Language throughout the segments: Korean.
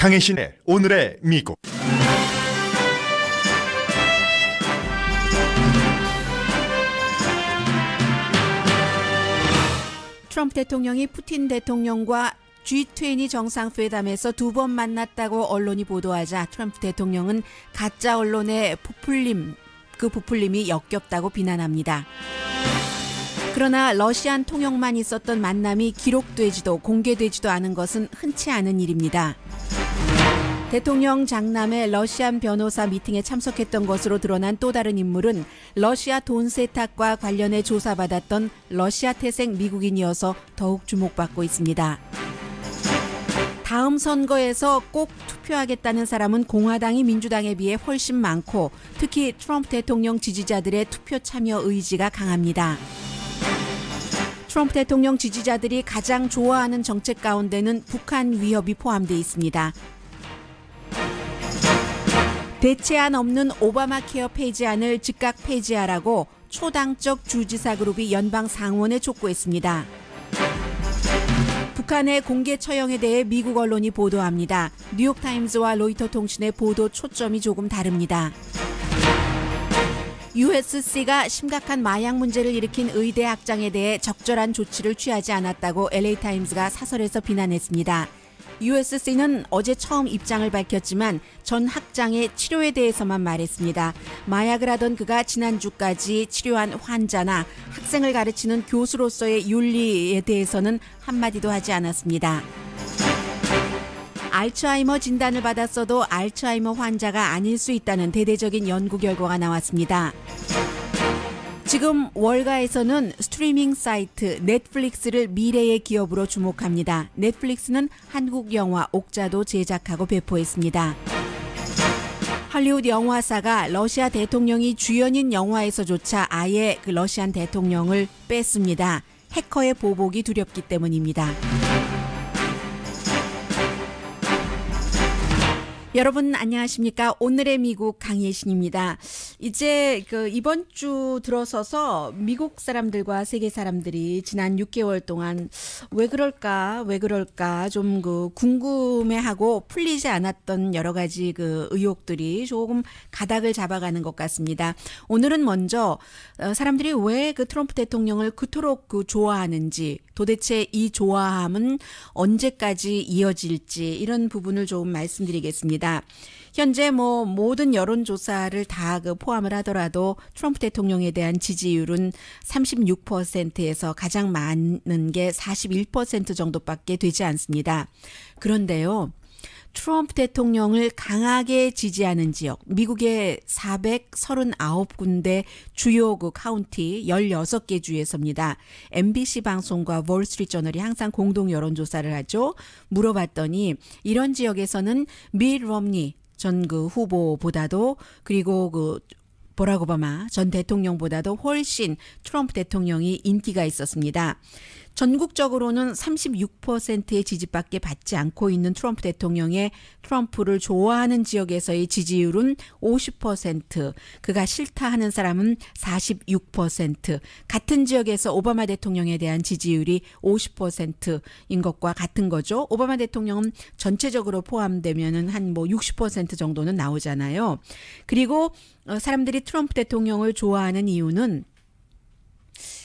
강혜신의 오늘의 미국. 트럼프 대통령이 푸틴 대통령과 G20 정상회담에서 두 번 만났다고 언론이 보도하자 트럼프 대통령은 가짜 언론의 부풀림이 역겹다고 비난합니다. 그러나 러시안 통역만 있었던 만남이 기록되지도 공개되지도 않은 것은 흔치 않은 일입니다. 대통령 장남의 러시안 변호사 미팅에 참석했던 것으로 드러난 또 다른 인물은 러시아 돈 세탁과 관련해 조사받았던 러시아 태생 미국인이어서 더욱 주목받고 있습니다. 다음 선거에서 꼭 투표하겠다는 사람은 공화당이 민주당에 비해 훨씬 많고 특히 트럼프 대통령 지지자들의 투표 참여 의지가 강합니다. 트럼프 대통령 지지자들이 가장 좋아하는 정책 가운데는 북한 위협이 포함되어 있습니다. 대체안 없는 오바마 케어 폐지안을 즉각 폐지하라고 초당적 주지사 그룹이 연방 상원에 촉구했습니다. 북한의 공개 처형에 대해 미국 언론이 보도합니다. 뉴욕타임즈와 로이터 통신의 보도 초점이 조금 다릅니다. USC가 심각한 마약 문제를 일으킨 의대 학장에 대해 적절한 조치를 취하지 않았다고 LA타임즈가 사설에서 비난했습니다. USC는 어제 처음 입장을 밝혔지만 전 학장의 치료에 대해서만 말했습니다. 마약을 하던 그가 지난주까지 치료한 환자나 학생을 가르치는 교수로서의 윤리에 대해서는 한마디도 하지 않았습니다. 알츠하이머 진단을 받았어도 알츠하이머 환자가 아닐 수 있다는 대대적인 연구 결과가 나왔습니다. 지금 월가에서는 스트리밍 사이트 넷플릭스를 미래의 기업으로 주목합니다. 넷플릭스는 한국 영화 옥자도 제작하고 배포했습니다. 할리우드 영화사가 러시아 대통령이 주연인 영화에서조차 아예 그 러시안 대통령을 뺐습니다. 해커의 보복이 두렵기 때문입니다. 여러분 안녕하십니까? 오늘의 미국 강예신입니다. 이제 이번 주 들어서서 미국 사람들과 세계 사람들이 지난 6개월 동안 왜 그럴까 좀 궁금해하고 풀리지 않았던 여러 가지 의혹들이 조금 가닥을 잡아가는 것 같습니다. 오늘은 먼저 사람들이 왜 트럼프 대통령을 그토록 좋아하는지, 도대체 이 좋아함은 언제까지 이어질지 이런 부분을 좀 말씀드리겠습니다. 현재 모든 여론조사를 다 포함을 하더라도 트럼프 대통령에 대한 지지율은 36%에서 가장 많은 게 41% 정도밖에 되지 않습니다. 그런데요, 트럼프 대통령을 강하게 지지하는 지역, 미국의 439군데 주요 카운티 16개 주에서입니다. MBC 방송과 월스트리트저널이 항상 공동 여론조사를 하죠. 물어봤더니 이런 지역에서는 밋 롬니 전 후보보다도 그리고 버락 오바마 전 대통령보다도 훨씬 트럼프 대통령이 인기가 있었습니다. 전국적으로는 36%의 지지밖에 받지 않고 있는 트럼프 대통령의 트럼프를 좋아하는 지역에서의 지지율은 50%, 그가 싫다 하는 사람은 46%, 같은 지역에서 오바마 대통령에 대한 지지율이 50%인 것과 같은 거죠. 오바마 대통령은 전체적으로 포함되면은 한 60% 정도는 나오잖아요. 그리고 사람들이 트럼프 대통령을 좋아하는 이유는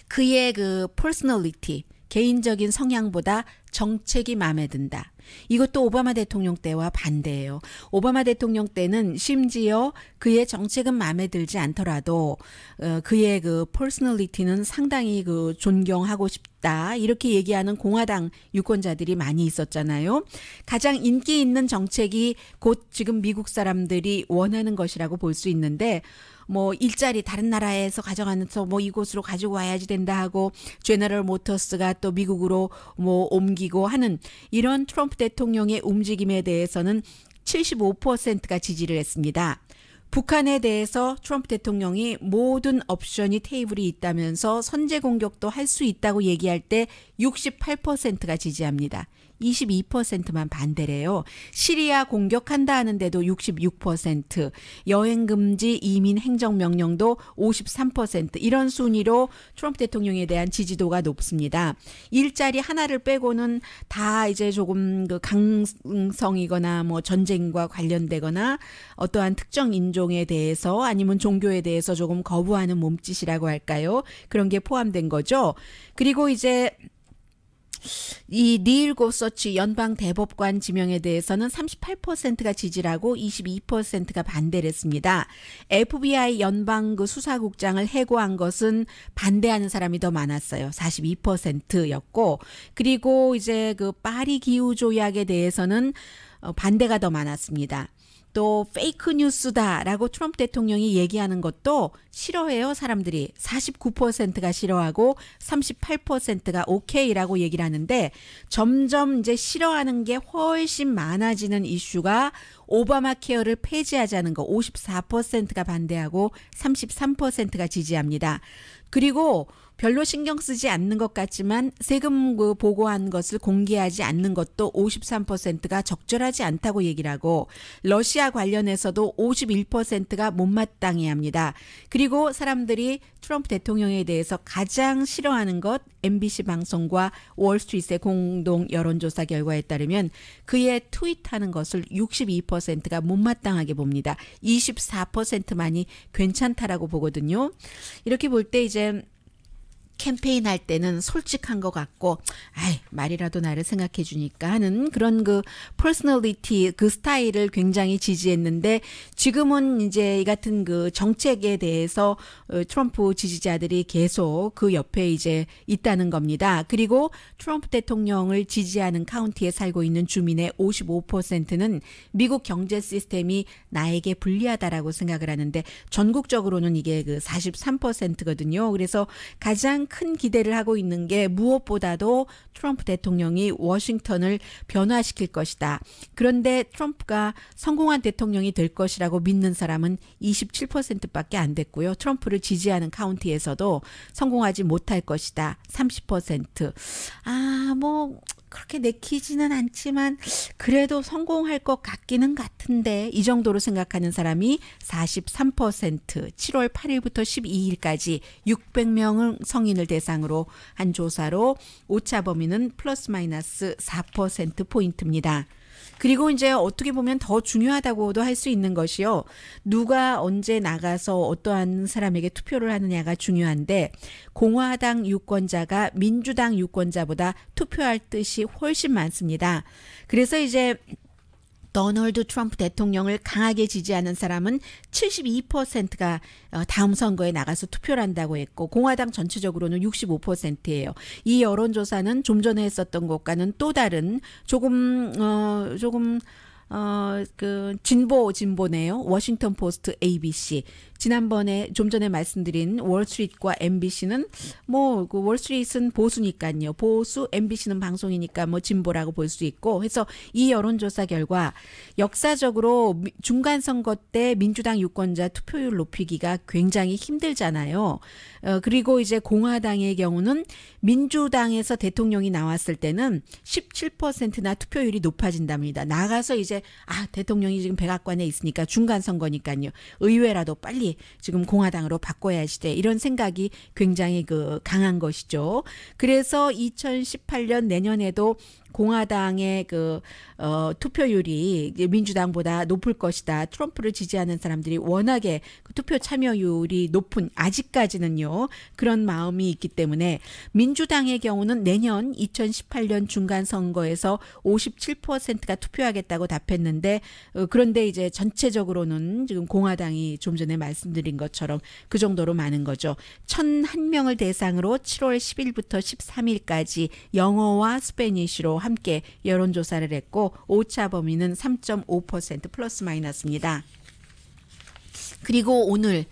그의 퍼스널리티, 개인적인 성향보다 정책이 마음에 든다. 이것도 오바마 대통령 때와 반대예요. 오바마 대통령 때는 심지어 그의 정책은 마음에 들지 않더라도 그의 퍼스널리티는 상당히 존경하고 싶다. 이렇게 얘기하는 공화당 유권자들이 많이 있었잖아요. 가장 인기 있는 정책이 곧 지금 미국 사람들이 원하는 것이라고 볼 수 있는데 일자리 다른 나라에서 가져가면서 이곳으로 가지고 와야지 된다 하고 제너럴 모터스가 또 미국으로 옮기고 하는 이런 트럼프 대통령의 움직임에 대해서는 75%가 지지를 했습니다. 북한에 대해서 트럼프 대통령이 모든 옵션이 테이블이 있다면서 선제 공격도 할 수 있다고 얘기할 때 68%가 지지합니다. 22%만 반대래요. 시리아 공격한다 하는데도 66%, 여행 금지 이민 행정명령도 53%, 이런 순위로 트럼프 대통령에 대한 지지도가 높습니다. 일자리 하나를 빼고는 다 이제 조금 그 강성이거나 뭐 전쟁과 관련되거나 어떠한 특정 인종에 대해서 아니면 종교에 대해서 조금 거부하는 몸짓이라고 할까요? 그런 게 포함된 거죠. 그리고 이제 이 닐 고서치 연방 대법관 지명에 대해서는 38%가 지지를 하고 22%가 반대를 했습니다. FBI 연방 그 수사국장을 해고한 것은 반대하는 사람이 더 많았어요. 42%였고, 그리고 이제 그 파리 기후 조약에 대해서는 반대가 더 많았습니다. 또 페이크 뉴스다라고 트럼프 대통령이 얘기하는 것도 싫어해요. 사람들이 49%가 싫어하고 38%가 오케이라고 얘기를 하는데, 점점 이제 싫어하는 게 훨씬 많아지는 이슈가 오바마 케어를 폐지하자는 거. 54%가 반대하고 33%가 지지합니다. 그리고 별로 신경 쓰지 않는 것 같지만 세금 그 보고한 것을 공개하지 않는 것도 53%가 적절하지 않다고 얘기를 하고, 러시아 관련해서도 51%가 못마땅해 합니다. 그리고 사람들이 트럼프 대통령에 대해서 가장 싫어하는 것, MBC 방송과 월스트리트의 공동 여론조사 결과에 따르면 그의 트윗하는 것을 62%가 못마땅하게 봅니다. 24%만이 괜찮다라고 보거든요. 이렇게 볼 때 이제 캠페인 할 때는 솔직한 것 같고, 아이, 말이라도 나를 생각해 주니까 하는 그런 그 퍼스널리티, 그 스타일을 굉장히 지지했는데, 지금은 이제 이 같은 그 정책에 대해서 트럼프 지지자들이 계속 그 옆에 이제 있다는 겁니다. 그리고 트럼프 대통령을 지지하는 카운티에 살고 있는 주민의 55%는 미국 경제 시스템이 나에게 불리하다라고 생각을 하는데, 전국적으로는 이게 그 43%거든요. 그래서 가장 큰 기대를 하고 있는 게 무엇보다도 트럼프 대통령이 워싱턴을 변화시킬 것이다. 그런데 트럼프가 성공한 대통령이 될 것이라고 믿는 사람은 27%밖에 안 됐고요. 트럼프를 지지하는 카운티에서도 성공하지 못할 것이다. 30%. 뭐 그렇게 내키지는 않지만 그래도 성공할 것 같기는 같은데, 이 정도로 생각하는 사람이 43%, 7월 8일부터 12일까지 600명을 성인을 대상으로 한 조사로 오차 범위는 플러스 마이너스 4%포인트입니다. 그리고 이제 어떻게 보면 더 중요하다고도 할 수 있는 것이요. 누가 언제 나가서 어떠한 사람에게 투표를 하느냐가 중요한데, 공화당 유권자가 민주당 유권자보다 투표할 뜻이 훨씬 많습니다. 그래서 이제 도널드 트럼프 대통령을 강하게 지지하는 사람은 72%가 다음 선거에 나가서 투표를 한다고 했고, 공화당 전체적으로는 65%예요. 이 여론조사는 좀 전에 했었던 것과는 또 다른 조금 그 진보네요. 워싱턴 포스트, ABC. 지난번에 좀 전에 말씀드린 월스트리트과 MBC는 뭐 그 월스트리트는 보수니까요. 보수, MBC는 방송이니까 뭐 진보라고 볼 수 있고, 해서 이 여론조사 결과 역사적으로 중간 선거 때 민주당 유권자 투표율 높이기가 굉장히 힘들잖아요. 그리고 이제 공화당의 경우는 민주당에서 대통령이 나왔을 때는 17%나 투표율이 높아진답니다. 나가서 이제 대통령이 지금 백악관에 있으니까 중간 선거니까요. 의회라도 빨리 지금 공화당으로 바꿔야지 돼. 이런 생각이 굉장히 그 강한 것이죠. 그래서 2018년 내년에도 공화당의 그 투표율이 민주당보다 높을 것이다. 트럼프를 지지하는 사람들이 워낙에 그 투표 참여율이 높은, 아직까지는요, 그런 마음이 있기 때문에 민주당의 경우는 내년 2018년 중간 선거에서 57%가 투표하겠다고 답했는데, 그런데 이제 전체적으로는 지금 공화당이 좀 전에 말씀드린 것처럼 그 정도로 많은 거죠. 1,001명을 대상으로 7월 10일부터 13일까지 영어와 스페니쉬로 함께 여론조사를 했고, 오차 범위는 3.5% 플러스 마이너스입니다. 그리고 오늘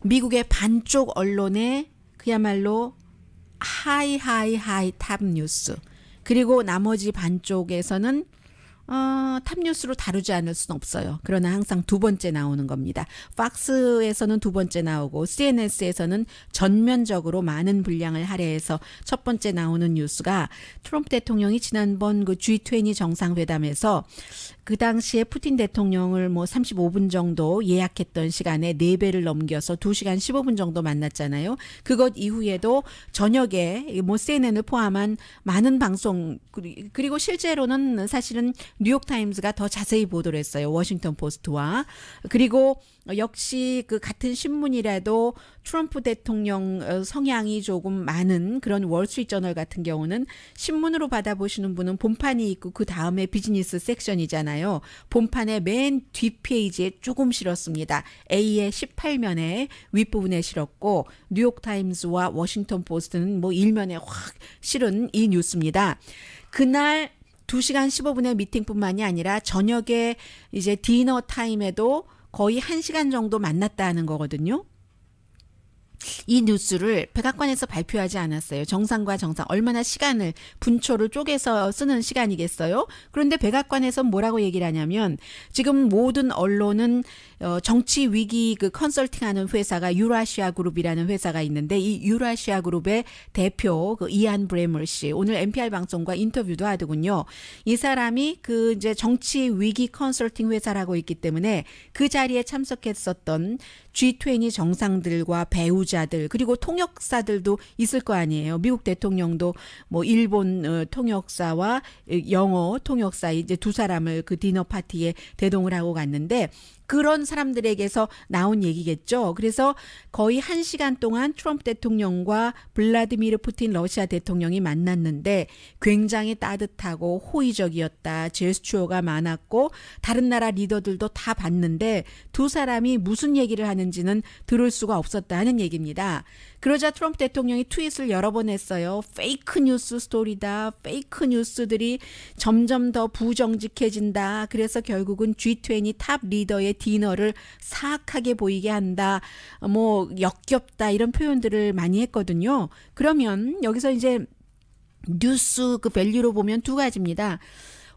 미국의 반쪽 언론의 그야말로 하이 탑 뉴스, 그리고 나머지 반쪽에서는 탑뉴스로 다루지 않을 수는 없어요. 그러나 항상 두 번째 나오는 겁니다. 팍스에서는 두 번째 나오고 CNN에서는 전면적으로 많은 분량을 할애해서 첫 번째 나오는 뉴스가 트럼프 대통령이 지난번 그 G20 정상회담에서 그 당시에 푸틴 대통령을 뭐 35분 정도 예약했던 시간에 4배를 넘겨서 2시간 15분 정도 만났잖아요. 그것 이후에도 저녁에 뭐 CNN을 포함한 많은 방송 그리고 실제로는 사실은 뉴욕타임즈가 더 자세히 보도를 했어요. 워싱턴 포스트와. 그리고 역시 그 같은 신문이라도 트럼프 대통령 성향이 조금 많은 그런 월스트리트저널 같은 경우는 신문으로 받아보시는 분은 본판이 있고 그 다음에 비즈니스 섹션이잖아요. 본판의 맨 뒷페이지에 조금 실었습니다. A의 18면에 윗부분에 실었고 뉴욕타임즈와 워싱턴 포스트는 뭐 일면에 확 실은 이 뉴스입니다. 그날 2시간 15분의 미팅뿐만이 아니라 저녁에 이제 디너 타임에도 거의 1시간 정도 만났다는 거거든요. 이 뉴스를 백악관에서 발표하지 않았어요. 정상과 정상 얼마나 시간을 분초를 쪼개서 쓰는 시간이겠어요. 그런데 백악관에서 뭐라고 얘기를 하냐면 지금 모든 언론은 정치 위기 그 컨설팅하는 회사가 유라시아 그룹이라는 회사가 있는데 이 유라시아 그룹의 대표 그 이안 브레머 씨 오늘 NPR 방송과 인터뷰도 하더군요. 이 사람이 그 이제 정치 위기 컨설팅 회사라고 있기 때문에 그 자리에 참석했었던 G20 정상들과 배우자들 그리고 통역사들도 있을 거 아니에요. 미국 대통령도 뭐 일본 통역사와 영어 통역사 이제 두 사람을 그 디너 파티에 대동을 하고 갔는데 그런 사람들에게서 나온 얘기겠죠. 그래서 거의 1시간 동안 트럼프 대통령과 블라디미르 푸틴 러시아 대통령이 만났는데 굉장히 따뜻하고 호의적이었다. 제스처가 많았고 다른 나라 리더들도 다 봤는데 두 사람이 무슨 얘기를 하는지는 들을 수가 없었다는 얘기입니다. 그러자 트럼프 대통령이 트윗을 여러 번 했어요. 페이크 뉴스 스토리다. 페이크 뉴스들이 점점 더 부정직해진다. 그래서 결국은 G20 탑 리더의 디너를 사악하게 보이게 한다. 뭐 역겹다. 이런 표현들을 많이 했거든요. 그러면 여기서 이제 뉴스 그 밸류로 보면 두 가지입니다.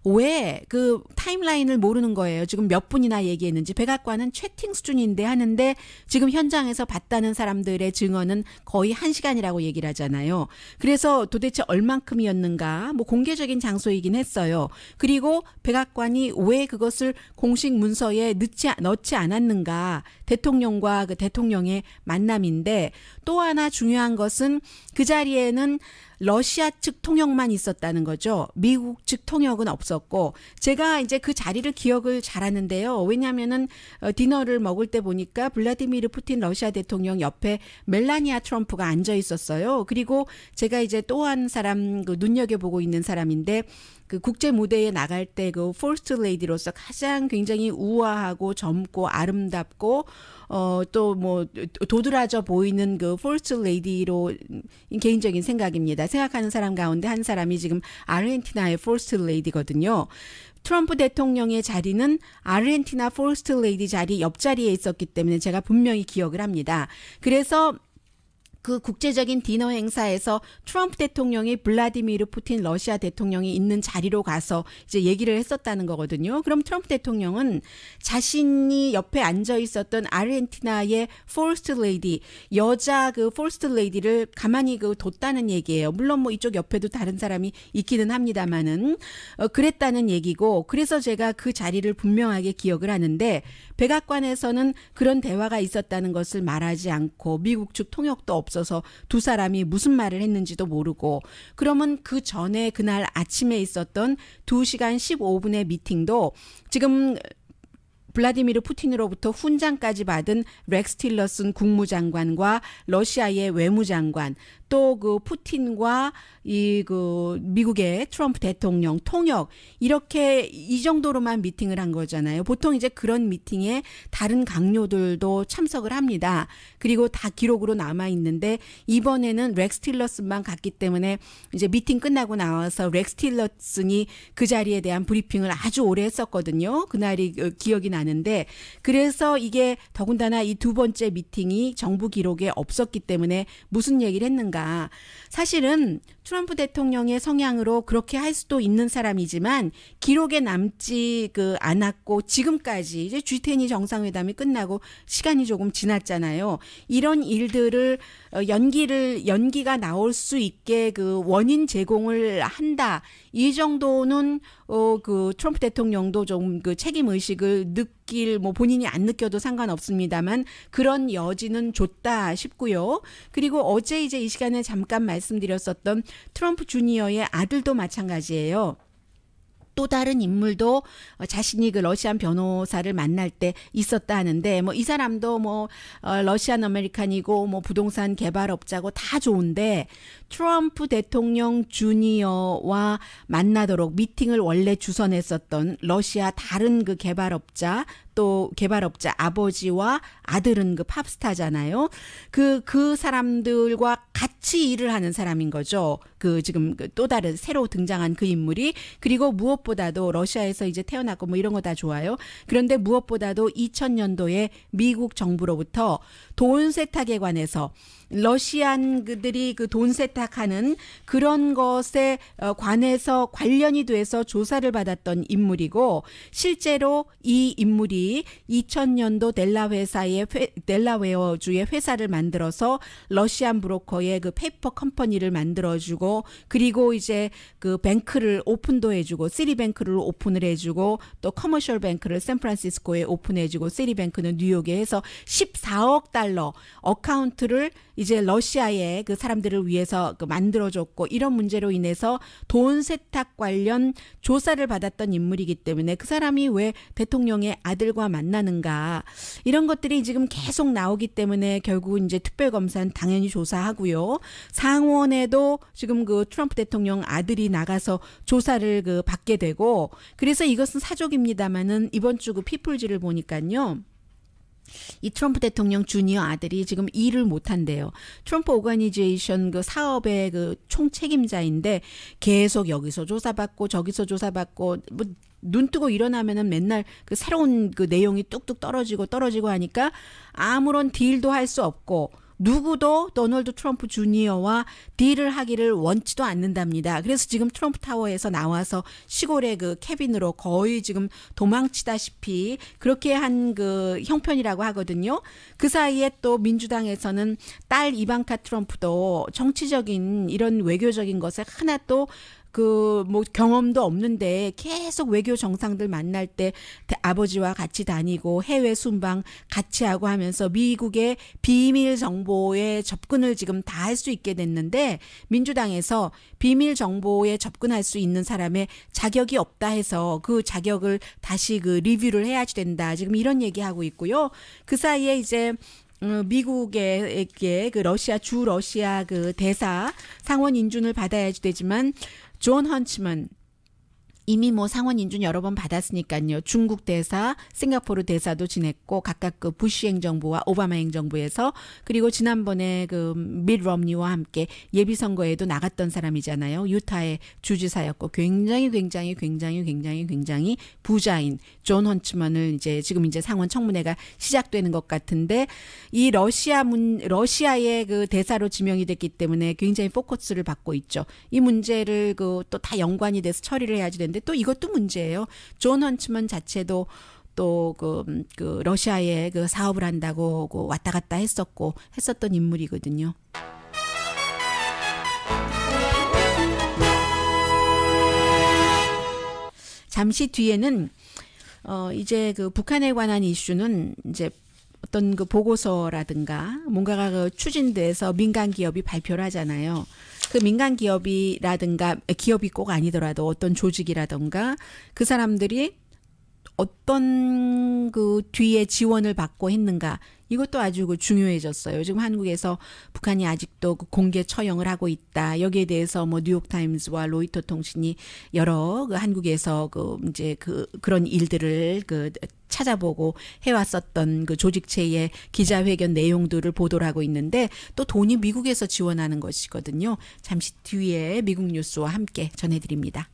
왜 그 타임라인을 모르는 거예요. 지금 몇 분이나 얘기했는지. 백악관은 채팅 수준인데 하는데 지금 현장에서 봤다는 사람들의 증언은 거의 1시간이라고 얘기를 하잖아요. 그래서 도대체 얼만큼이었는가 뭐 공개적인 장소이긴 했어요. 그리고 백악관이 왜 그것을 공식 문서에 넣지 않았는가. 대통령과 그 대통령의 만남인데 또 하나 중요한 것은 그 자리에는 러시아 측 통역만 있었다는 거죠. 미국 측 통역은 없었고 제가 이제 그 자리를 기억을 잘하는데요. 왜냐하면은 디너를 먹을 때 보니까 블라디미르 푸틴 러시아 대통령 옆에 멜라니아 트럼프가 앉아 있었어요. 그리고 제가 이제 또 한 사람 그 눈여겨보고 있는 사람인데 그 국제 무대에 나갈 때 그 퍼스트 레이디로서 가장 굉장히 우아하고 젊고 아름답고 또 뭐 도드라져 보이는 그 퍼스트 레이디로 개인적인 생각입니다. 생각하는 사람 가운데 한 사람이 지금 아르헨티나의 퍼스트 레이디거든요. 트럼프 대통령의 자리는 아르헨티나 퍼스트 레이디 자리 옆자리에 있었기 때문에 제가 분명히 기억을 합니다. 그래서 그 국제적인 디너 행사에서 트럼프 대통령이 블라디미르 푸틴 러시아 대통령이 있는 자리로 가서 이제 얘기를 했었다는 거거든요. 그럼 트럼프 대통령은 자신이 옆에 앉아 있었던 아르헨티나의 퍼스트 레이디, 여자 그 퍼스트 레이디를 가만히 그 뒀다는 얘기예요. 물론 뭐 이쪽 옆에도 다른 사람이 있기는 합니다만은 그랬다는 얘기고 그래서 제가 그 자리를 분명하게 기억을 하는데 백악관에서는 그런 대화가 있었다는 것을 말하지 않고 미국 측 통역도 없어서 두 사람이 무슨 말을 했는지도 모르고 그러면 그 전에 그날 아침에 있었던 2시간 15분의 미팅도 지금 블라디미르 푸틴으로부터 훈장까지 받은 렉스 틸러슨 국무장관과 러시아의 외무장관 또 그 푸틴과 이 그 미국의 트럼프 대통령 통역 이렇게 이 정도로만 미팅을 한 거잖아요. 보통 이제 그런 미팅에 다른 강요들도 참석을 합니다. 그리고 다 기록으로 남아 있는데 이번에는 렉스 틸러슨만 갔기 때문에 이제 미팅 끝나고 나와서 렉스 틸러슨이 그 자리에 대한 브리핑을 아주 오래 했었거든요. 그날이 기억이 나는데 그래서 이게 더군다나 이 두 번째 미팅이 정부 기록에 없었기 때문에 무슨 얘기를 했는가? 있는가. 사실은 트럼프 대통령의 성향으로 그렇게 할 수도 있는 사람이지만 기록에 남지 않았고 지금까지 이제 G20 정상회담이 끝나고 시간이 조금 지났잖아요. 이런 일들을 연기가 나올 수 있게 원인 제공을 한다. 이 정도는 트럼프 대통령도 좀 책임 의식을 느낄 본인이 안 느껴도 상관없습니다만 그런 여지는 줬다 싶고요. 그리고 어제 이제 이 시간에 잠깐 말씀드렸었던 트럼프 주니어의 아들도 마찬가지예요. 또 다른 인물도 자신이 러시안 변호사를 만날 때 있었다 하는데 이 사람도 러시안 아메리칸이고 부동산 개발업자고 다 좋은데 트럼프 대통령 주니어와 만나도록 미팅을 원래 주선했었던 러시아 다른 개발업자 또 개발업자 아버지와 아들은 팝스타잖아요. 그 사람들과 같이 일을 하는 사람인 거죠. 지금 또 다른 새로 등장한 그 인물이. 그리고 무엇보다도 러시아에서 이제 태어났고 이런 거 다 좋아요. 그런데 무엇보다도 2000년도에 미국 정부로부터 돈 세탁에 관해서 러시안들이 돈 세탁하는 그런 것에 관해서 관련이 돼서 조사를 받았던 인물이고 실제로 이 인물이 2000년도 델라웨어주의 회사를 만들어서 러시안 브로커의 페이퍼 컴퍼니를 만들어주고 그리고 이제 뱅크를 오픈도 해주고 시리뱅크를 오픈을 해주고 또 커머셜 뱅크를 샌프란시스코에 오픈해주고 시리뱅크는 뉴욕에 해서 14억 달러 어카운트를 이제 러시아의 사람들을 위해서 만들어줬고 이런 문제로 인해서 돈 세탁 관련 조사를 받았던 인물이기 때문에 그 사람이 왜 대통령의 아들과 만나는가 이런 것들이 지금 계속 나오기 때문에 결국은 이제 특별검사는 당연히 조사하고요. 상원에도 지금 트럼프 대통령 아들이 나가서 조사를 받게 되고 그래서 이것은 사족입니다만은 이번 주 피플지를 보니까요. 이 트럼프 대통령 주니어 아들이 지금 일을 못한대요. 트럼프 오가니제이션 사업의 총책임자인데 계속 여기서 조사받고 저기서 조사받고 눈 뜨고 일어나면은 맨날 새로운 내용이 뚝뚝 떨어지고 하니까 아무런 딜도 할 수 없고 누구도 도널드 트럼프 주니어와 딜을 하기를 원치도 않는답니다. 그래서 지금 트럼프 타워에서 나와서 시골의 캐빈으로 거의 지금 도망치다시피 그렇게 한 형편이라고 하거든요. 그 사이에 또 민주당에서는 딸 이방카 트럼프도 정치적인 이런 외교적인 것에 하나도 경험도 없는데 계속 외교 정상들 만날 때 아버지와 같이 다니고 해외 순방 같이 하고 하면서 미국의 비밀 정보에 접근을 지금 다 할 수 있게 됐는데 민주당에서 비밀 정보에 접근할 수 있는 사람의 자격이 없다 해서 그 자격을 다시 리뷰를 해야지 된다. 지금 이런 얘기하고 있고요. 그 사이에 이제 미국의 주 러시아 대사 상원 인준을 받아야지 되지만 존 헌츠먼 이미 상원 인준 여러 번 받았으니까요. 중국 대사, 싱가포르 대사도 지냈고 각각 부시 행정부와 오바마 행정부에서 그리고 지난번에 밋 럼니와 함께 예비 선거에도 나갔던 사람이잖아요. 유타의 주지사였고 굉장히 부자인 존 헌츠먼을 지금 상원 청문회가 시작되는 것 같은데 이 러시아의 대사로 지명이 됐기 때문에 굉장히 포커스를 받고 있죠. 이 문제를 또 다 연관이 돼서 처리를 해야지 되는데 또 이것도 문제예요. 존 헌츠먼 자체도 또 러시아에 사업을 한다고 왔다 갔다 했었던 인물이거든요. 잠시 뒤에는 이제 북한에 관한 이슈는 이제 어떤 보고서라든가 뭔가가 추진돼서 민간 기업이 발표를 하잖아요. 그 민간 기업이라든가 기업이 꼭 아니더라도 어떤 조직이라든가 그 사람들이 어떤 뒤에 지원을 받고 했는가 이것도 아주 중요해졌어요. 지금 한국에서 북한이 아직도 공개 처형을 하고 있다. 여기에 대해서 뉴욕타임스와 로이터 통신이 여러 한국에서 이제 그런 일들을 찾아보고 해왔었던 조직체의 기자회견 내용들을 보도를 하고 있는데 또 돈이 미국에서 지원하는 것이거든요. 잠시 뒤에 미국 뉴스와 함께 전해드립니다.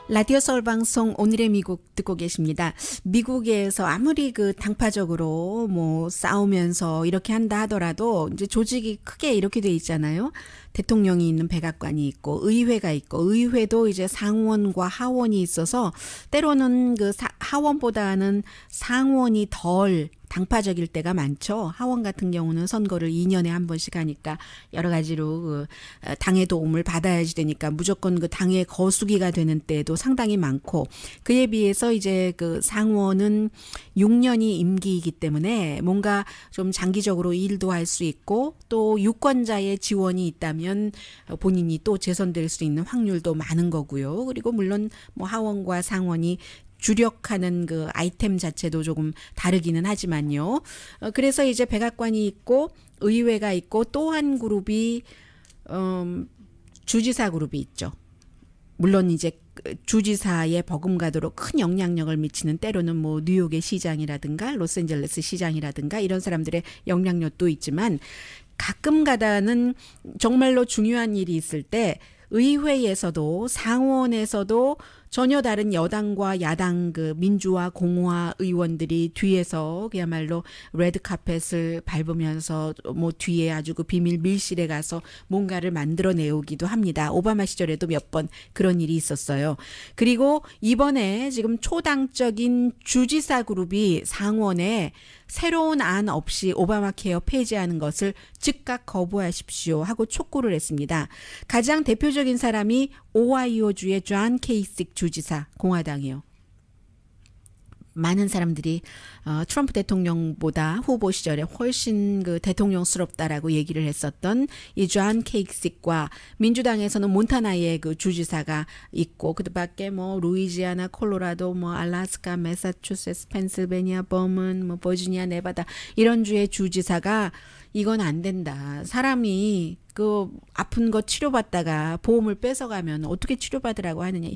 라디오 서울 방송 오늘의 미국 듣고 계십니다. 미국에서 아무리 그 당파적으로 뭐 싸우면서 이렇게 한다 하더라도 이제 조직이 크게 이렇게 돼 있잖아요. 대통령이 있는 백악관이 있고 의회가 있고 의회도 이제 상원과 하원이 있어서 때로는 그 하원보다는 상원이 덜 당파적일 때가 많죠. 하원 같은 경우는 선거를 2년에 한 번씩 하니까 여러 가지로 그 당의 도움을 받아야지 되니까 무조건 그 당의 거수기가 되는 때도 상당히 많고, 그에 비해서 이제 그 상원은 6년이 임기이기 때문에 뭔가 좀 장기적으로 일도 할 수 있고 또 유권자의 지원이 있다면 본인이 또 재선될 수 있는 확률도 많은 거고요. 그리고 물론 뭐 하원과 상원이 주력하는 그 아이템 자체도 조금 다르기는 하지만요. 그래서 이제 백악관이 있고 의회가 있고 또 한 그룹이 주지사 그룹이 있죠. 물론 이제 주지사의 버금가도로 큰 영향력을 미치는 때로는 뭐 뉴욕의 시장이라든가 로스앤젤레스 시장이라든가 이런 사람들의 영향력도 있지만, 가끔 가다는 정말로 중요한 일이 있을 때 의회에서도 상원에서도 전혀 다른 여당과 야당 그 민주와 공화 의원들이 뒤에서 그야말로 레드 카펫을 밟으면서 뭐 뒤에 아주 그 비밀 밀실에 가서 뭔가를 만들어 내오기도 합니다. 오바마 시절에도 몇 번 그런 일이 있었어요. 그리고 이번에 지금 초당적인 주지사 그룹이 상원에 새로운 안 없이 오바마 케어 폐지하는 것을 즉각 거부하십시오 하고 촉구를 했습니다. 가장 대표적인 사람이 오하이오주의 존 케이식 주지사, 공화당이요. 많은 사람들이 트럼프 대통령보다 후보 시절에 훨씬 그 대통령스럽다라고 얘기를 했었던 이 존 케이식과 민주당에서는 몬타나의 그 주지사가 있고 그밖에 뭐 루이지아나, 콜로라도, 뭐 알래스카, 매사추세츠, 펜실베니아, 버먼, 뭐 버지니아, 네바다 이런 주의 주지사가 이건 안 된다. 사람이 그 아픈 거 치료받다가 보험을 뺏어가면 어떻게 치료받으라고 하느냐.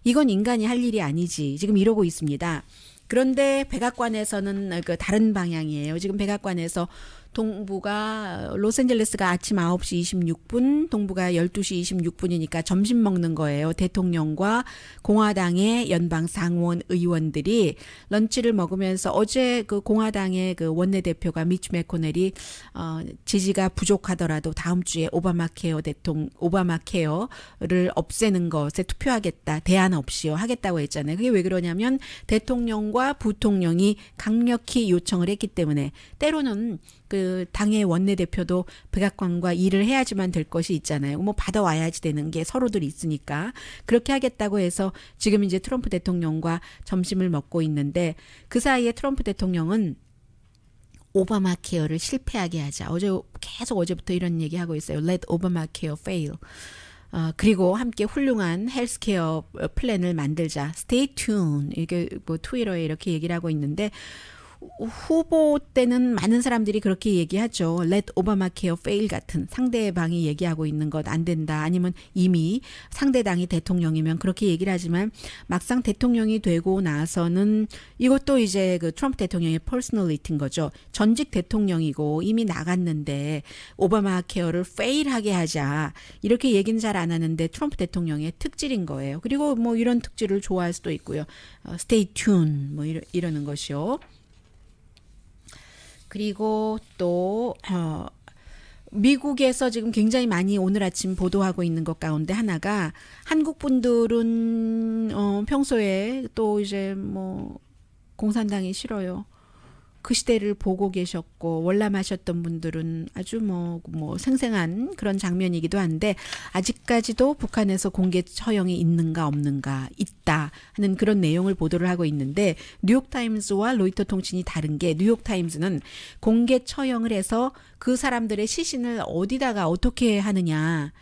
이건 인간이 할 일이 아니지. 지금 이러고 있습니다. 그런데 백악관에서는 그 다른 방향이에요. 지금 백악관에서 동부가 로스앤젤레스가 아침 9시 26분, 동부가 12시 26분이니까 점심 먹는 거예요. 대통령과 공화당의 연방 상원 의원들이 런치를 먹으면서 어제 그 공화당의 그 원내대표가 미치 매코넬이 지지가 부족하더라도 다음 주에 오바마 케어를 없애는 것에 투표하겠다. 대안 없이요. 하겠다고 했잖아요. 그게 왜 그러냐면 대통령과 부통령이 강력히 요청을 했기 때문에, 때로는 그 당의 원내대표도 백악관과 일을 해야지만 될 것이 있잖아요. 뭐 받아와야지 되는 게 서로들 있으니까 그렇게 하겠다고 해서 지금 이제 트럼프 대통령과 점심을 먹고 있는데, 그 사이에 트럼프 대통령은 오바마 케어를 실패하게 하자. 계속 어제부터 이런 얘기하고 있어요. Let Obamacare fail. 그리고 함께 훌륭한 헬스케어 플랜을 만들자. Stay tuned. 이게 뭐 트위터에 이렇게 얘기를 하고 있는데, 후보 때는 많은 사람들이 그렇게 얘기하죠. Let Obamacare fail 같은, 상대방이 얘기하고 있는 것 안 된다. 아니면 이미 상대당이 대통령이면 그렇게 얘기를 하지만 막상 대통령이 되고 나서는 이것도 이제 그 트럼프 대통령의 퍼스널리티인 거죠. 전직 대통령이고 이미 나갔는데 오바마 케어를 fail하게 하자. 이렇게 얘기는 잘 안 하는데 트럼프 대통령의 특질인 거예요. 그리고 뭐 이런 특질을 좋아할 수도 있고요. Stay tuned 뭐 이러는 것이요. 그리고 또 미국에서 지금 굉장히 많이 오늘 아침 보도하고 있는 것 가운데 하나가, 한국 분들은 평소에 또 이제 뭐 공산당이 싫어요. 그 시대를 보고 계셨고 월남하셨던 분들은 아주 뭐 생생한 그런 장면이기도 한데, 아직까지도 북한에서 공개 처형이 있는가 없는가, 있다 하는 그런 내용을 보도를 하고 있는데, 뉴욕타임즈와 로이터 통신이 다른 게, 뉴욕타임즈는 공개 처형을 해서 그 사람들의 시신을 어디다가 어떻게 하느냐,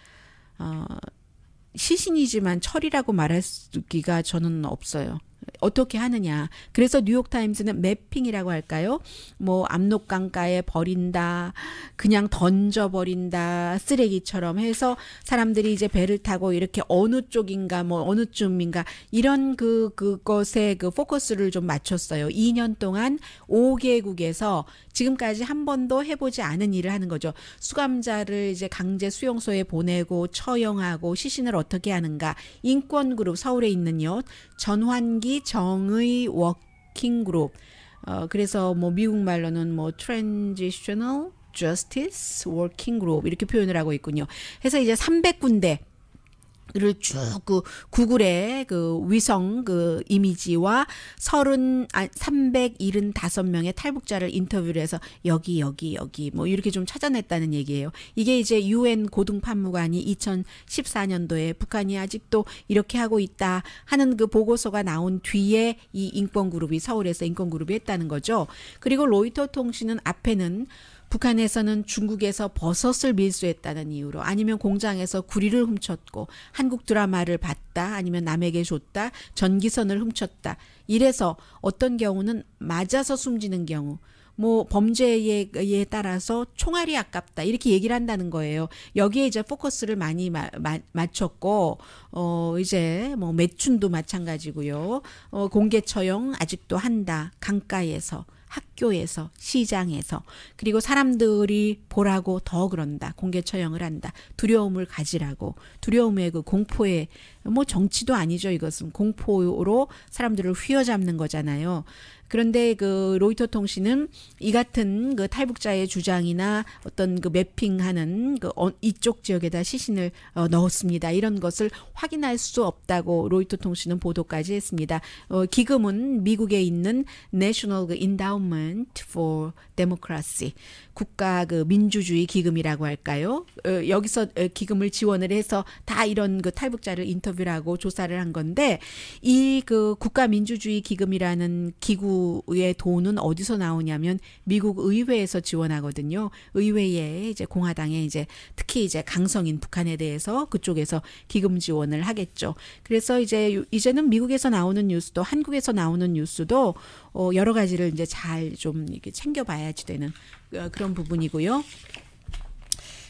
시신이지만 철이라고 말할 수기가 저는 없어요. 어떻게 하느냐. 그래서 뉴욕타임스는 매핑이라고 할까요? 뭐 압록강가에 버린다, 그냥 던져버린다, 쓰레기처럼 해서 사람들이 이제 배를 타고 이렇게 어느 쪽인가 뭐 어느 쯤인가 이런 그것에 그 포커스를 좀 맞췄어요. 2년 동안 5개국에서 지금까지 한 번도 해보지 않은 일을 하는 거죠. 수감자를 이제 강제 수용소에 보내고 처형하고 시신을 어떻게 하는가. 인권그룹 서울에 있는요. 전환기 정의 워킹그룹. 그래서 뭐 미국 말로는 뭐 Transitional Justice Working Group 이렇게 표현을 하고 있군요. 해서 이제 300군데 를 쭉 그 구글의 그 위성 그 이미지와 375명의 탈북자를 인터뷰를 해서 여기 뭐 이렇게 좀 찾아냈다는 얘기예요. 이게 이제 UN 고등판무관이 2014년도에 북한이 아직도 이렇게 하고 있다 하는 그 보고서가 나온 뒤에 이 인권그룹이 서울에서 인권그룹이 했다는 거죠. 그리고 로이터 통신은 앞에는 북한에서는 중국에서 버섯을 밀수했다는 이유로 아니면 공장에서 구리를 훔쳤고 한국 드라마를 봤다 아니면 남에게 줬다 전기선을 훔쳤다 이래서 어떤 경우는 맞아서 숨지는 경우 뭐 범죄에 따라서 총알이 아깝다 이렇게 얘기를 한다는 거예요. 여기에 이제 포커스를 많이 맞췄고 이제 뭐 매춘도 마찬가지고요. 공개 처형 아직도 한다. 강가에서 학교에서 시장에서 그리고 사람들이 보라고 더 그런다. 공개 처형을 한다. 두려움을 가지라고. 두려움의 그 공포에 뭐 정치도 아니죠. 이것은 공포로 사람들을 휘어잡는 거잖아요. 그런데 그 로이터 통신은 이 같은 그 탈북자의 주장이나 어떤 그 매핑하는 그 이쪽 지역에다 시신을 넣었습니다. 이런 것을 확인할 수 없다고 로이터 통신은 보도까지 했습니다. 기금은 미국에 있는 National Endowment for Democracy 국가 그 민주주의 기금이라고 할까요? 여기서 기금을 지원을 해서 다 이런 그 탈북자를 인터뷰를 하고 조사를 한 건데 이 그 국가 민주주의 기금이라는 기구의 돈은 어디서 나오냐면 미국 의회에서 지원하거든요. 의회에 이제 공화당에 이제 특히 이제 강성인 북한에 대해서 그쪽에서 기금 지원을 하겠죠. 그래서 이제는 미국에서 나오는 뉴스도 한국에서 나오는 뉴스도 여러 가지를 이제 잘 좀 이렇게 챙겨봐야지 되는 그런 부분이고요.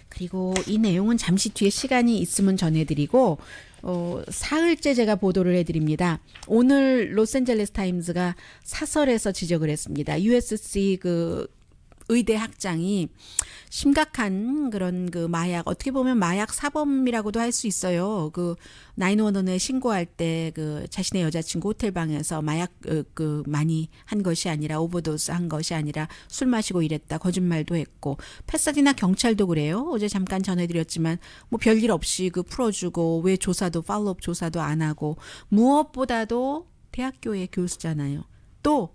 그리고 이 내용은 잠시 뒤에 시간이 있으면 전해드리고 사흘째 제가 보도를 해드립니다. 오늘 로스앤젤레스 타임즈가 사설에서 지적을 했습니다. USC 그 의대 학장이 심각한 그런 그 마약 어떻게 보면 마약 사범이라고도 할 수 있어요. 그 911에 신고할 때 그 자신의 여자친구 호텔 방에서 마약 그 많이 한 것이 아니라 오버도스 한 것이 아니라 술 마시고 이랬다 거짓말도 했고 패사디나 경찰도 그래요. 어제 잠깐 전해드렸지만 뭐 별일 없이 그 풀어주고 왜 조사도 팔로업 조사도 안 하고 무엇보다도 대학교의 교수잖아요. 또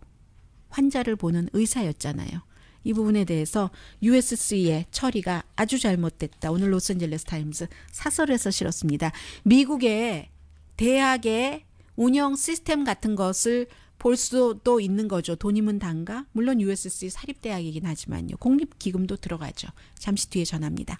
환자를 보는 의사였잖아요. 이 부분에 대해서 USC의 처리가 아주 잘못됐다. 오늘 로스앤젤레스 타임즈 사설에서 실었습니다. 미국의 대학의 운영 시스템 같은 것을 볼 수도 있는 거죠. 돈이면 단가? 물론 USC 사립대학이긴 하지만요. 공립기금도 들어가죠. 잠시 뒤에 전합니다.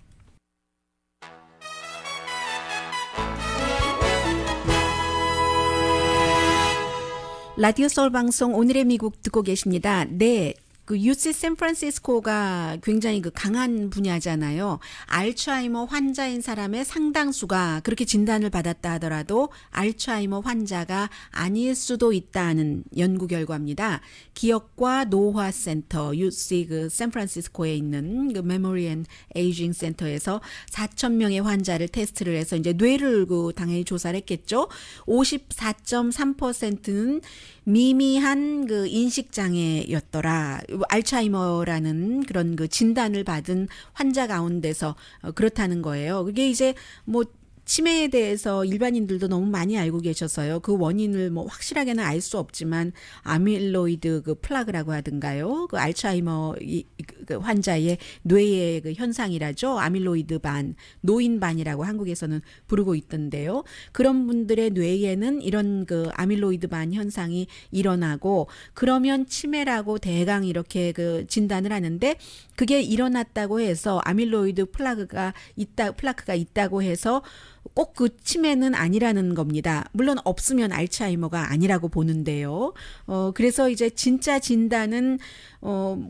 라디오 서울 방송 오늘의 미국 듣고 계십니다. 네. 그 UC 샌프란시스코가 굉장히 그 강한 분야잖아요. 알츠하이머 환자인 사람의 상당수가 그렇게 진단을 받았다 하더라도 알츠하이머 환자가 아닐 수도 있다는 연구 결과입니다. 기억과 노화 센터 UC 그 샌프란시스코에 있는 그 메모리 앤 에이징 센터에서 4,000명의 환자를 테스트를 해서 이제 뇌를 그 당연히 조사를 했겠죠. 54.3%는 미미한 그 인식장애였더라. 알츠하이머라는 그런 그 진단을 받은 환자 가운데서 그렇다는 거예요. 그게 이제 뭐 치매에 대해서 일반인들도 너무 많이 알고 계셔서요. 그 원인을 뭐 확실하게는 알 수 없지만 아밀로이드 그 플라그라고 하든가요. 그 알츠하이머 그 환자의 뇌의 그 현상이라죠. 아밀로이드 반, 노인반이라고 한국에서는 부르고 있던데요. 그런 분들의 뇌에는 이런 그 아밀로이드 반 현상이 일어나고 그러면 치매라고 대강 이렇게 그 진단을 하는데 그게 일어났다고 해서 아밀로이드 플라크가 있다고 해서 꼭 그 치매는 아니라는 겁니다. 물론 없으면 알츠하이머가 아니라고 보는데요. 그래서 이제 진짜 진단은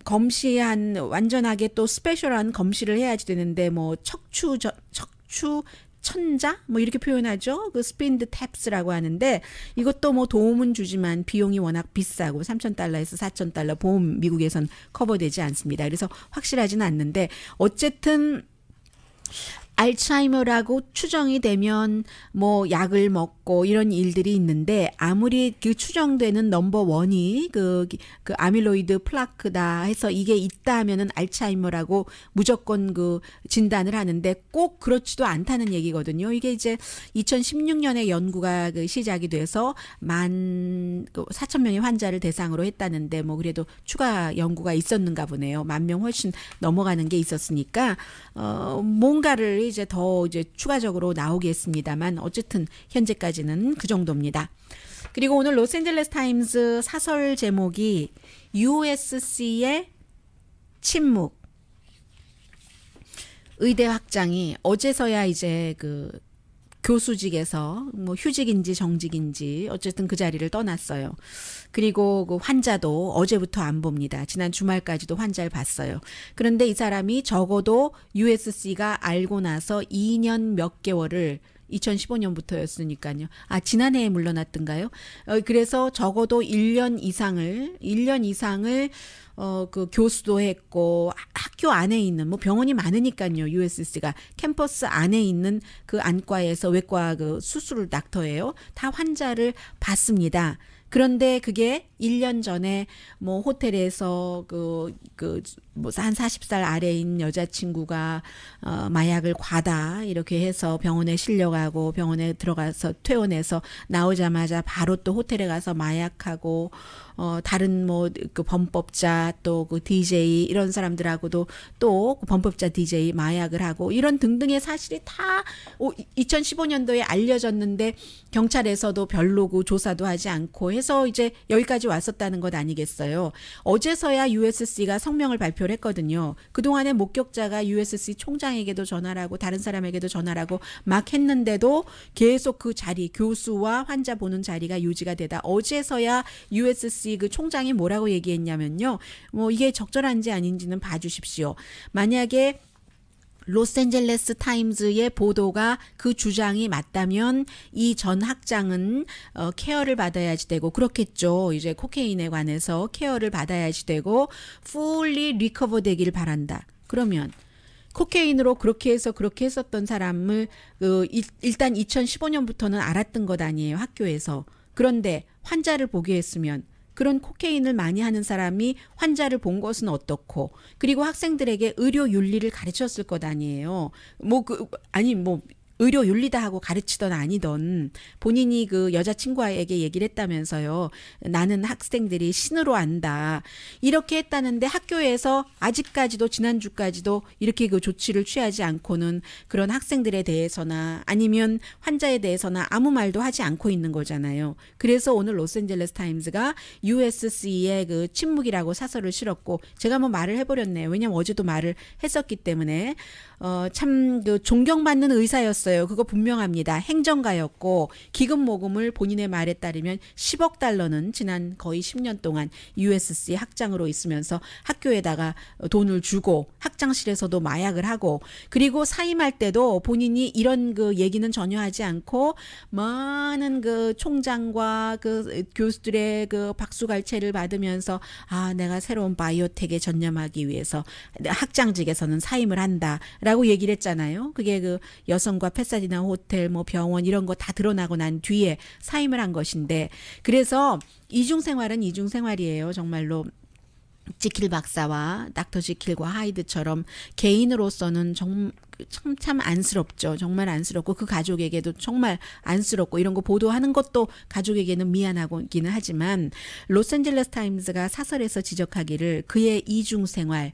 검시한 완전하게 또 스페셜한 검시를 해야지 되는데 뭐 척추 천자 뭐 이렇게 표현하죠. 그 스핀드 탭스라고 하는데 이것도 뭐 도움은 주지만 비용이 워낙 비싸고 $3,000에서 $4,000 보험 미국에선 커버되지 않습니다. 그래서 확실하지는 않는데 어쨌든 알츠하이머라고 추정이 되면 뭐 약을 먹고 이런 일들이 있는데 아무리 그 추정되는 넘버 원이 그 아밀로이드 플라크다 해서 이게 있다 하면은 알츠하이머라고 무조건 그 진단을 하는데 꼭 그렇지도 않다는 얘기거든요. 이게 이제 2016년에 연구가 그 시작이 돼서 14,000명의 환자를 대상으로 했다는데 뭐 그래도 추가 연구가 있었는가 보네요. 10,000명 훨씬 넘어가는 게 있었으니까 뭔가를 이제 더 이제 추가적으로 나오겠습니다만 어쨌든 현재까지는 그 정도입니다. 그리고 오늘 로스앤젤레스 타임즈 사설 제목이 USC의 침묵. 의대 확장이 어제서야 이제 그 교수직에서 뭐 휴직인지 정직인지 어쨌든 그 자리를 떠났어요. 그리고 그 환자도 어제부터 안 봅니다. 지난 주말까지도 환자를 봤어요. 그런데 이 사람이 적어도 USC가 알고 나서 2년 몇 개월을 2015년부터였으니까요. 지난해에 물러났던가요? 그래서 적어도 1년 이상을 그 교수도 했고 학교 안에 있는 뭐 병원이 많으니까요. USC가 캠퍼스 안에 있는 그 안과에서 외과 그 수술 닥터예요. 다 환자를 봤습니다. 그런데 그게 1년 전에 뭐 호텔에서 뭐 한 40살 아래인 여자친구가 마약을 과다 이렇게 해서 병원에 실려가고 병원에 들어가서 퇴원해서 나오자마자 바로 또 호텔에 가서 마약하고 다른 뭐 그 범법자 또 그 DJ 이런 사람들하고도 또 범법자 DJ 마약을 하고 이런 등등의 사실이 다 2015년도에 알려졌는데 경찰에서도 별로고 조사도 하지 않고 해서 이제 여기까지 왔었다는 것 아니겠어요. 어제서야 USC가 성명을 발표를 했거든요. 그동안에 목격자가 USC 총장에게도 전화를 하고 다른 사람에게도 전화를 하고 막 했는데도 계속 그 자리 교수와 환자 보는 자리가 유지가 되다 어제서야 USC 그 총장이 뭐라고 얘기했냐면요. 뭐 이게 적절한지 아닌지는 봐주십시오. 만약에 로스앤젤레스 타임즈의 보도가 그 주장이 맞다면 이 전 학장은 케어를 받아야지 되고 그렇겠죠. 이제 코케인에 관해서 케어를 받아야지 되고 fully recover 되기를 바란다. 그러면 코케인으로 그렇게 해서 그렇게 했었던 사람을 일단 2015년부터는 알았던 것 아니에요. 학교에서. 그런데 환자를 보게 했으면 그런 코케인을 많이 하는 사람이 환자를 본 것은 어떻고 그리고 학생들에게 의료 윤리를 가르쳤을 것 아니에요. 의료 윤리다 하고 가르치던 아니던 본인이 그 여자친구에게 얘기를 했다면서요. 나는 학생들이 신으로 안다. 이렇게 했다는데 학교에서 아직까지도 지난주까지도 이렇게 그 조치를 취하지 않고는 그런 학생들에 대해서나 아니면 환자에 대해서나 아무 말도 하지 않고 있는 거잖아요. 그래서 오늘 로스앤젤레스 타임즈가 USC의 그 침묵이라고 사설을 실었고 제가 뭐 말을 해버렸네요. 왜냐면 어제도 말을 했었기 때문에 참 그 존경받는 의사였어요. 그거 분명합니다. 행정가였고 기금 모금을 본인의 말에 따르면 10억 달러는 지난 거의 10년 동안 USC 학장으로 있으면서 학교에다가 돈을 주고 학장실에서도 마약을 하고 그리고 사임할 때도 본인이 이런 그 얘기는 전혀 하지 않고 많은 그 총장과 그 교수들의 그 박수갈채를 받으면서 내가 새로운 바이오텍에 전념하기 위해서 학장직에서는 사임을 한다라고 얘기를 했잖아요. 그게 그 여성과 패사디나 호텔 뭐 병원 이런 거 다 드러나고 난 뒤에 사임을 한 것인데 그래서 이중생활은 이중생활이에요. 정말로 지킬 박사와 닥터 지킬과 하이드처럼 개인으로서는 참 안쓰럽죠. 정말 안쓰럽고 그 가족에게도 정말 안쓰럽고 이런 거 보도하는 것도 가족에게는 미안하기는 하지만 로스앤젤레스 타임즈가 사설에서 지적하기를 그의 이중생활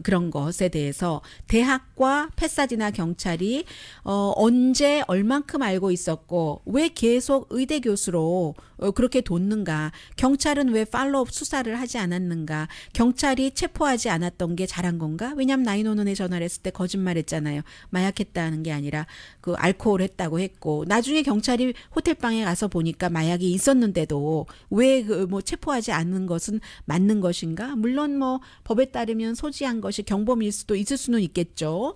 그런 것에 대해서 대학과 패사디나 경찰이 언제 얼만큼 알고 있었고 왜 계속 의대 교수로 그렇게 뒀는가 경찰은 왜 팔로업 수사를 하지 않았는가 경찰이 체포하지 않았던 게 잘한 건가 왜냐하면 911에 전화를 했을 때 거짓말했잖아요. 했잖아요. 마약했다는 게 아니라 그 알코올 했다고 했고 나중에 경찰이 호텔방에 가서 보니까 마약이 있었는데도 왜 그 뭐 체포하지 않는 것은 맞는 것인가? 물론 뭐 법에 따르면 소지한 것이 경범일 수도 있을 수는 있겠죠.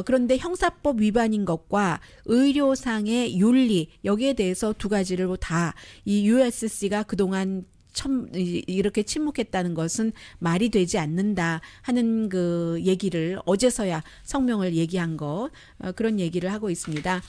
그런데 형사법 위반인 것과 의료상의 윤리 여기에 대해서 두 가지를 다 이 USC가 그동안 참 이렇게 침묵했다는 것은 말이 되지 않는다 하는 그 얘기를 어제서야 성명을 얘기한 것 그런 얘기를 하고 있습니다.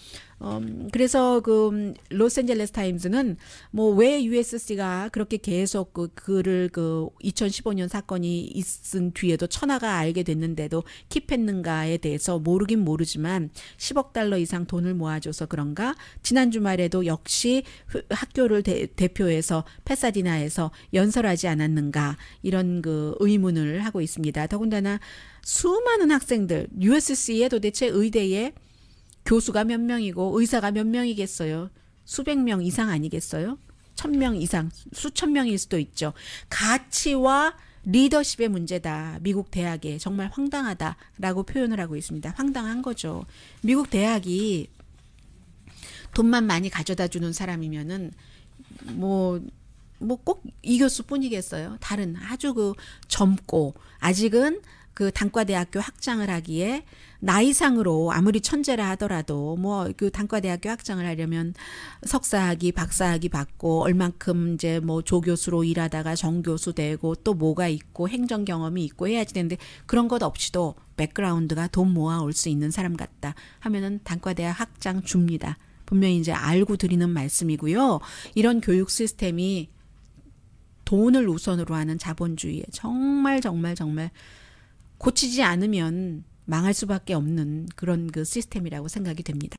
그래서 그 로스앤젤레스 타임즈는 뭐 왜 USC가 그렇게 계속 그 글을 그 2015년 사건이 있은 뒤에도 천하가 알게 됐는데도 킵했는가에 대해서 모르긴 모르지만 10억 달러 이상 돈을 모아줘서 그런가 지난 주말에도 역시 학교를 대표해서 패사디나에서 연설하지 않았는가 이런 그 의문을 하고 있습니다. 더군다나 수많은 학생들 USC에 도대체 의대에 교수가 몇 명이고 의사가 몇 명이겠어요? 수백 명 이상 아니겠어요? 1000명 이상, 수천 명일 수도 있죠. 가치와 리더십의 문제다. 미국 대학에 정말 황당하다라고 표현을 하고 있습니다. 황당한 거죠. 미국 대학이 돈만 많이 가져다 주는 사람이면은 뭐 꼭 이 교수뿐이겠어요. 다른 아주 그 젊고 아직은 그 단과대학교 학장을 하기에 나이상으로 아무리 천재라 하더라도 뭐 그 단과대학교 학장을 하려면 석사학위, 박사학위 받고 얼만큼 이제 뭐 조교수로 일하다가 정교수 되고 또 뭐가 있고 행정 경험이 있고 해야지 되는데 그런 것 없이도 백그라운드가 돈 모아 올 수 있는 사람 같다 하면은 단과대학 학장 줍니다. 분명히 이제 알고 드리는 말씀이고요. 이런 교육 시스템이 돈을 우선으로 하는 자본주의에 정말 고치지 않으면 망할 수밖에 없는 그런 그 시스템이라고 생각이 됩니다.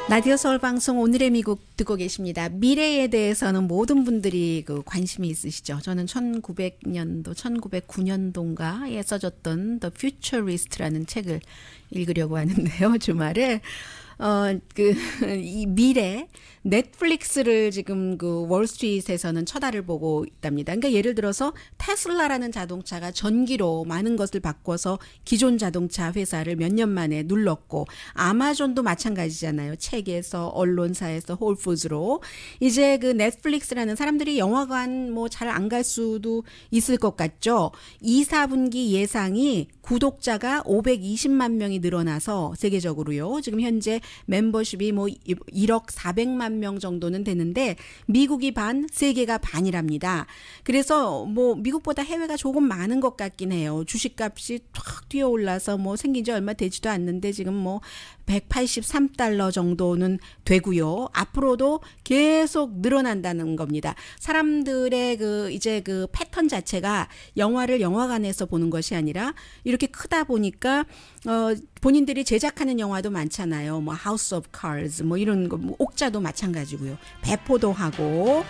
라디오 서울 방송 오늘의 미국 듣고 계십니다. 미래에 대해서는 모든 분들이 그 관심이 있으시죠. 저는 1900년도, 1909년도인가에 써졌던 The Futurist라는 책을 읽으려고 하는데요. 주말에 이 미래 넷플릭스를 지금 그 월스트리트에서는 쳐다를 보고 있답니다. 그러니까 예를 들어서 테슬라라는 자동차가 전기로 많은 것을 바꿔서 기존 자동차 회사를 몇 년 만에 눌렀고 아마존도 마찬가지잖아요. 책에서 언론사에서 홀푸드로 이제 그 넷플릭스라는 사람들이 영화관 뭐 잘 안 갈 수도 있을 것 같죠. 2, 4분기 예상이 구독자가 520만 명이 늘어나서 세계적으로요. 지금 현재 멤버십이 뭐 1억 400만 명 정도는 되는데 미국이 반, 세계가 반이랍니다. 그래서 뭐 미국보다 해외가 조금 많은 것 같긴 해요. 주식값이 탁 뛰어올라서 뭐 생긴 지 얼마 되지도 않는데 지금 뭐 183달러 정도는 되고요. 앞으로도 계속 늘어난다는 겁니다. 사람들의 그 이제 그 패턴 자체가 영화를 영화관에서 보는 것이 아니라 이렇게 크다 보니까 본인들이 제작하는 영화도 많잖아요. 뭐 하우스 오브 카드스 뭐 이런 거 뭐 옥자도 마찬가지고요. 배포도 하고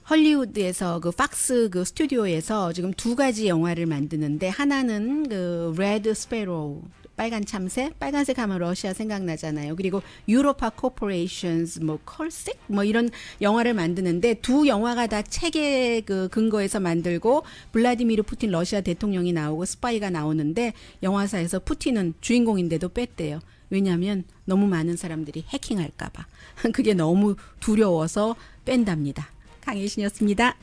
헐리우드에서 그 팍스 그 스튜디오에서 지금 두 가지 영화를 만드는데 하나는 그 레드 스페로우 빨간 참새, 빨간색 하면 러시아 생각나잖아요. 그리고 유로파 코퍼레이션스, 뭐 컬식, 뭐 이런 영화를 만드는데 두 영화가 다 책의 그 근거에서 만들고 블라디미르 푸틴 러시아 대통령이 나오고 스파이가 나오는데 영화사에서 푸틴은 주인공인데도 뺐대요. 왜냐하면 너무 많은 사람들이 해킹할까봐 그게 너무 두려워서 뺀답니다. 강혜신이었습니다.